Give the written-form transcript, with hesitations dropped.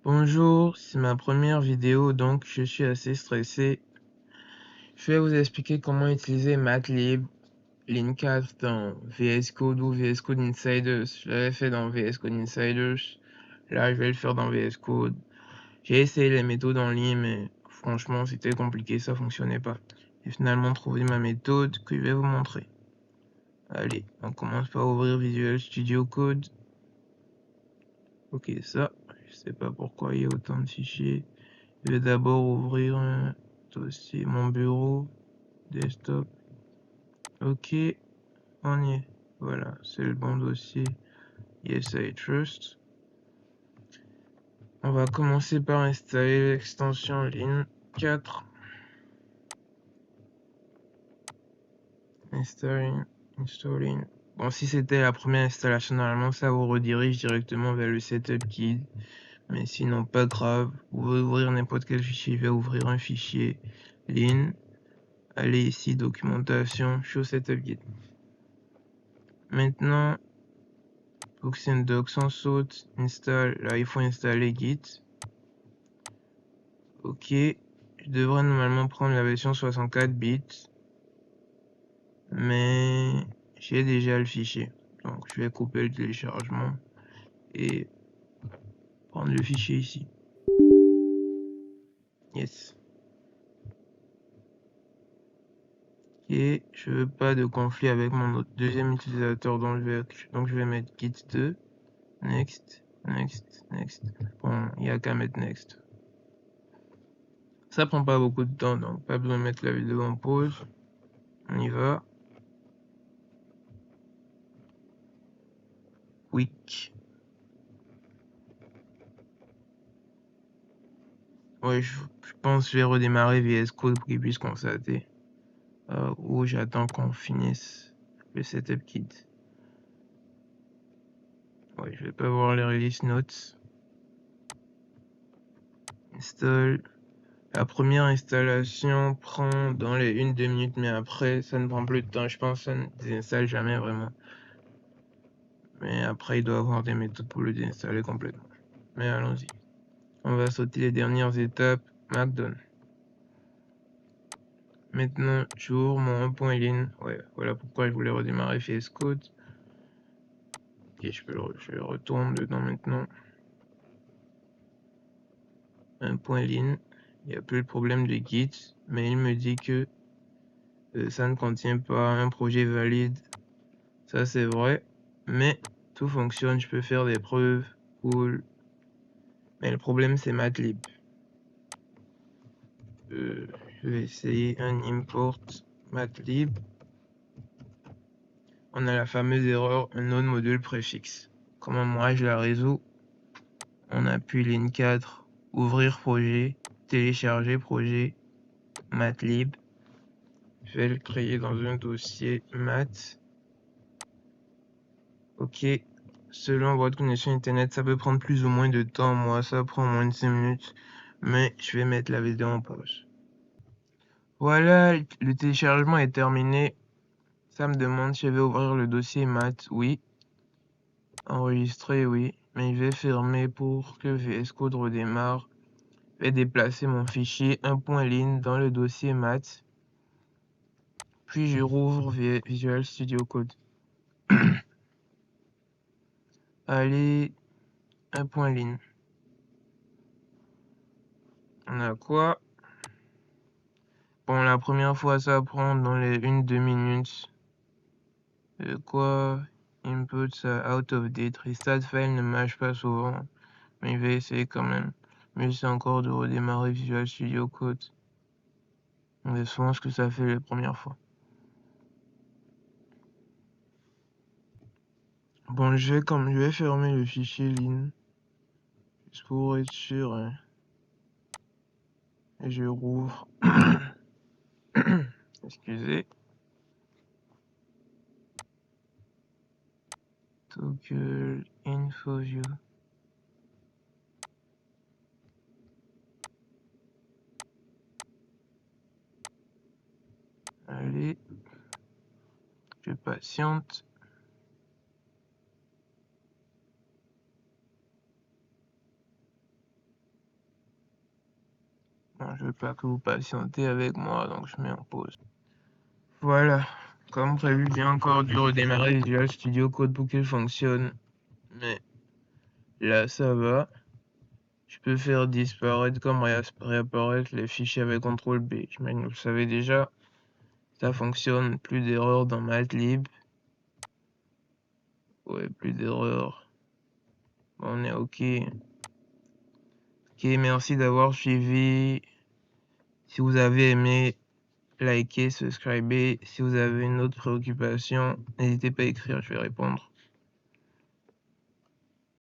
Bonjour, c'est ma première vidéo donc je suis assez stressé. Je vais vous expliquer comment utiliser Matlib, Line 4 dans VS Code ou VS Code Insiders. Je l'avais fait dans VS Code Insiders, là je vais le faire dans VS Code. J'ai essayé les méthodes en ligne mais franchement c'était compliqué, ça fonctionnait pas. J'ai finalement trouvé ma méthode que je vais vous montrer. Allez, on commence par ouvrir Visual Studio Code. Ok, ça, je sais pas pourquoi il y a autant de fichiers. Je vais d'abord ouvrir un dossier, mon bureau, desktop. Ok, on y est. Voilà, c'est le bon dossier. Yes, I trust. On va commencer par installer l'extension Line 4. Installing. Bon, si c'était la première installation, normalement, ça vous redirige directement vers le setup guide. Mais sinon, pas grave. Vous pouvez ouvrir n'importe quel fichier. Je vais ouvrir un fichier Line. Allez ici, documentation, show setup guide. Maintenant, faut que c'est une doc sans saute, install, là il faut installer Git. Ok, je devrais normalement prendre la version 64 bits, mais j'ai déjà le fichier. Donc je vais couper le téléchargement et prendre le fichier ici. Yes. Et je veux pas de conflit avec mon autre deuxième utilisateur, donc je vais mettre Git 2, next, next, next. Bon, il n'y a qu'à mettre next. Ça prend pas beaucoup de temps, donc pas besoin de mettre la vidéo en pause. On y va. Quick. Ouais, je pense que je vais redémarrer VS Code pour qu'il puisse constater. Ou j'attends qu'on finisse le setup kit. Ouais, je vais pas voir les release notes. Install. La première installation prend dans les 1-2 minutes, mais après ça ne prend plus de temps. Je pense que ça ne désinstalle jamais vraiment. Mais après il doit y avoir des méthodes pour le désinstaller complètement. Mais allons-y. On va sauter les dernières étapes. Markdown. Maintenant, j'ouvre mon 1.line. Ouais, voilà pourquoi je voulais redémarrer VS Code. Ok, je retourne dedans maintenant. 1.line. Il n'y a plus le problème de Git, mais il me dit que ça ne contient pas un projet valide. Ça c'est vrai, mais tout fonctionne. Je peux faire des preuves. Cool. Mais le problème c'est Matlib. Je vais essayer un import Matlib. On a la fameuse erreur unknown module préfixe. Comment moi je la résous? On appuie Line 4, ouvrir projet, télécharger projet, Matlib. Je vais le créer dans un dossier mat. Ok. Selon votre connexion internet, ça peut prendre plus ou moins de temps. Moi, ça prend moins de 5 minutes. Mais je vais mettre la vidéo en pause. Voilà, le téléchargement est terminé. Ça me demande si je vais ouvrir le dossier mat. Oui. Enregistrer, oui. Mais je vais fermer pour que VS Code redémarre. Je vais déplacer mon fichier 1.line dans le dossier mat. Puis je rouvre Visual Studio Code. Allez, 1.line. On a quoi? Bon, la première fois, ça prend dans les 1-2 minutes. Quoi? Input, ça, out of date. Restart file ne marche pas souvent. Mais je vais essayer quand même. Mais c'est encore de redémarrer Visual Studio Code. C'est souvent ce que ça fait la première fois. Bon, je vais fermer le fichier line. Juste pour être sûr. Hein. Et je rouvre. Excusez. Toggle info view. Allez. Je patiente. Bon, je veux pas que vous patientez avec moi, donc je mets en pause. Voilà, comme prévu, j'ai encore dû redémarrer Visual Studio Code pour qu'il fonctionne. Mais là, ça va. Je peux faire disparaître comme réapparaître les fichiers avec CTRL B. J'imagine que vous le savez déjà. Ça fonctionne, plus d'erreurs dans Matlib. Ouais, plus d'erreurs. Bon, on est OK. Ok, merci d'avoir suivi. Si vous avez aimé, likez, subscribez. Si vous avez une autre préoccupation, n'hésitez pas à écrire, je vais répondre.